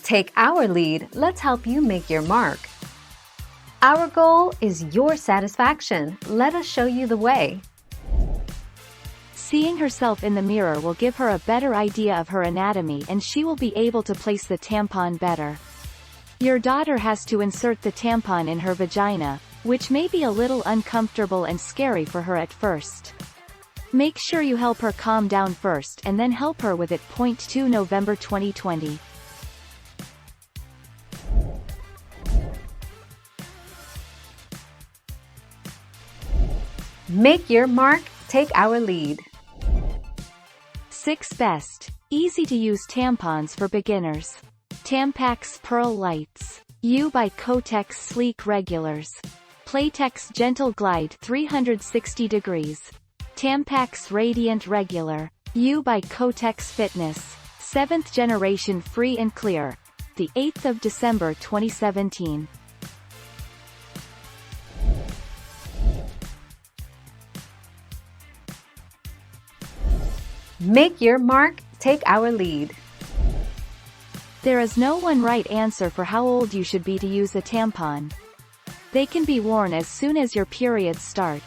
Take our lead, let's help you make your mark. Our goal is your satisfaction. Let us show you the way. Seeing herself in the mirror will give her a better idea of her anatomy and she will be able to place the tampon better. Your daughter has to insert the tampon in her vagina, which may be a little uncomfortable and scary for her at first. Make sure you help her calm down first and then help her with it. 2 November 2020. Make your mark, take our lead. 6 Best, easy-to-use tampons for beginners. Tampax Pearl Lights. U by Kotex Sleek Regulars. Playtex Gentle Glide 360 degrees. Tampax Radiant Regular. U by Kotex Fitness. 7th generation free and clear. The 8th of December 2017. Make your mark, take our lead. There is no one right answer for how old you should be to use a tampon. They can be worn as soon as your periods start.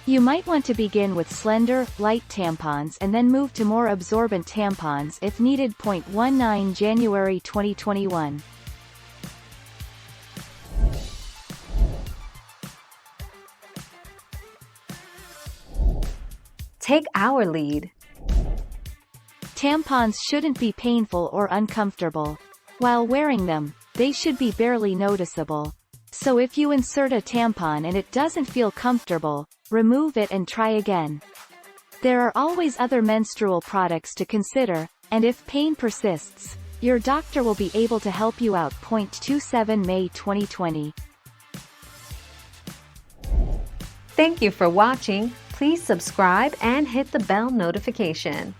You might want to begin with slender, light tampons and then move to more absorbent tampons if needed. 19 January 2021. Take our lead. Tampons shouldn't be painful or uncomfortable. While wearing them, they should be barely noticeable. So if you insert a tampon and it doesn't feel comfortable, remove it and try again. There are always other menstrual products to consider, and if pain persists, your doctor will be able to help you out. 27 May 2020. Thank you for watching. Please subscribe and hit the bell notification.